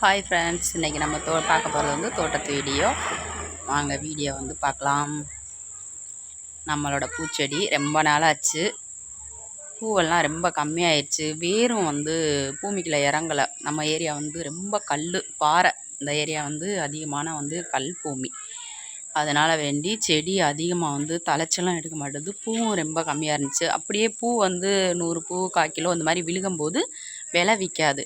Hi friends, இன்றைக்கி நம்ம பார்க்க போகிறது வந்து தோட்டத்து வீடியோ. வாங்க வீடியோ வந்து பார்க்கலாம். நம்மளோட பூச்செடி ரொம்ப நாளாச்சு, பூவெல்லாம் ரொம்ப கம்மியாயிடுச்சு. வேரும் வந்து பூமிக்குள்ளே இறங்கலை. நம்ம ஏரியா வந்து ரொம்ப கல் பாறை, இந்த ஏரியா வந்து அதிகமான வந்து கல் பூமி. அதனால் வேண்டி செடி அதிகமாக வந்து தலைச்செல்லாம் எடுக்க மாட்டேது. பூவும் ரொம்ப கம்மியாக இருந்துச்சு. அப்படியே பூ வந்து 100 பூ 1/4 கிலோ இந்த மாதிரி விழுகும்போது விலை விற்காது.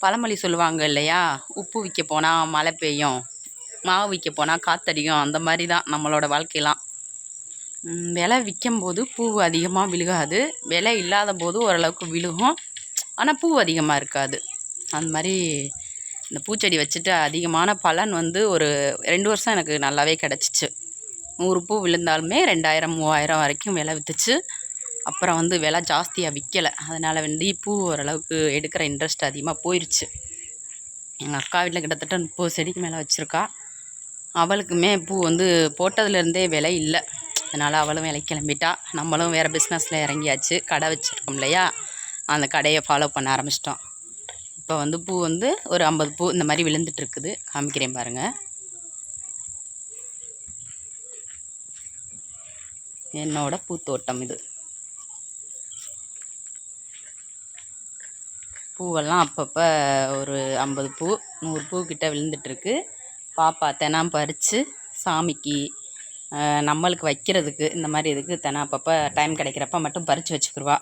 பழமொழி சொல்லுவாங்க இல்லையா, உப்பு விற்க போனால் மழை பெய்யும், மாவு விற்க போனால் காற்றடிக்கும். அந்த மாதிரி தான் நம்மளோட வாழ்க்கையெல்லாம். விலை விற்கும்போது பூ அதிகமாக விழுகாது, விலை இல்லாத போது ஓரளவுக்கு விழுகும், ஆனால் பூ அதிகமாக இருக்காது. அந்த மாதிரி இந்த பூச்செடி வச்சுட்டு அதிகமான பலன் வந்து ஒரு 2 வருஷம் எனக்கு நல்லாவே கிடச்சிச்சு. 100 பூ விழுந்தாலுமே 2000 3000 வரைக்கும் விலை விற்றுச்சு. அப்புறம் வந்து விலை ஜாஸ்தியாக விற்கலை. அதனால் வேண்டி பூ ஓரளவுக்கு எடுக்கிற இன்ட்ரெஸ்ட் அதிகமாக போயிடுச்சு. எங்கள் அக்கா வீட்டில் கிட்டத்தட்ட 30 செடிக்கு மேலே வச்சுருக்கா. அவளுக்குமே பூ வந்து போட்டதுலேருந்தே விலை இல்லை. அதனால் அவளும் விலை கிளம்பிட்டா. நம்மளும் வேறு பிஸ்னஸில் இறங்கியாச்சு. கடை வச்சுருக்கோம் இல்லையா, அந்த கடையை ஃபாலோ பண்ண ஆரம்பிச்சிட்டோம். இப்போ வந்து பூ வந்து ஒரு 50 பூ இந்த மாதிரி விழுந்துட்டுருக்குது. காமிக்கிறேன் பாருங்கள். என்னோட பூத்தோட்டம் இது. பூவெல்லாம் அப்பப்போ ஒரு 50 பூ 100 பூ கிட்ட விழுந்துட்டுருக்கு. பாப்பா தினம் பறித்து சாமிக்கு நம்மளுக்கு வைக்கிறதுக்கு இந்த மாதிரி இதுக்கு தினம் அப்பப்போ டைம் கிடைக்கிறப்ப மட்டும் பறித்து வச்சுக்கிடுவா.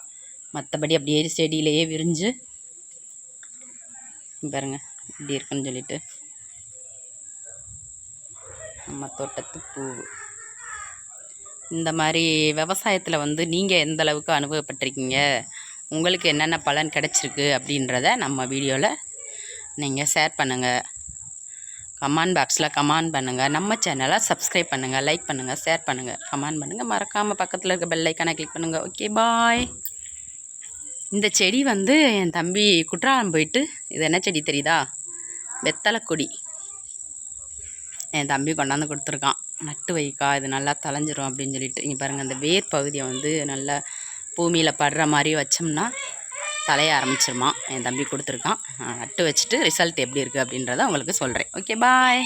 மற்றபடி அப்படியே செடியிலேயே விரிஞ்சு பாருங்க இப்படி இருக்குன்னு சொல்லிட்டு நம்ம தோட்டத்து பூ. இந்த மாதிரி விவசாயத்தில் வந்து நீங்கள் எந்த அளவுக்கு அனுபவப்பட்டிருக்கீங்க, உங்களுக்கு என்னென்ன பலன் கிடச்சிருக்கு அப்படின்றத நம்ம வீடியோவில் நீங்கள் ஷேர் பண்ணுங்கள். கமெண்ட் பாக்ஸில் கமெண்ட் பண்ணுங்கள். நம்ம சேனலை சப்ஸ்கிரைப் பண்ணுங்கள், லைக் பண்ணுங்கள், ஷேர் பண்ணுங்கள், கமெண்ட் பண்ணுங்கள். மறக்காமல் பக்கத்தில் இருக்க பெல் ஐக்கானை கிளிக் பண்ணுங்கள். ஓகே, பாய். இந்த செடி வந்து என் தம்பி குற்றாலம் போயிட்டு, இது என்ன செடி தெரியுதா, வெத்தலை கொடி என் தம்பி கொண்டாந்து கொடுத்துருக்கான். நட்டு வைக்கா, இது நல்லா தளைஞ்சிரும் அப்படின்னு சொல்லிட்டு. இங்கே பாருங்கள், அந்த வேர் பகுதியை வந்து நல்லா பூமியில் படுற மாதிரி வச்சோம்னா தலைய ஆரம்பிச்சிருமா. என் தம்பி கொடுத்துருக்கான். நட்டு வச்சுட்டு ரிசல்ட் எப்படி இருக்குது அப்படின்றத உங்களுக்கு சொல்கிறேன். ஓகே, பாய்.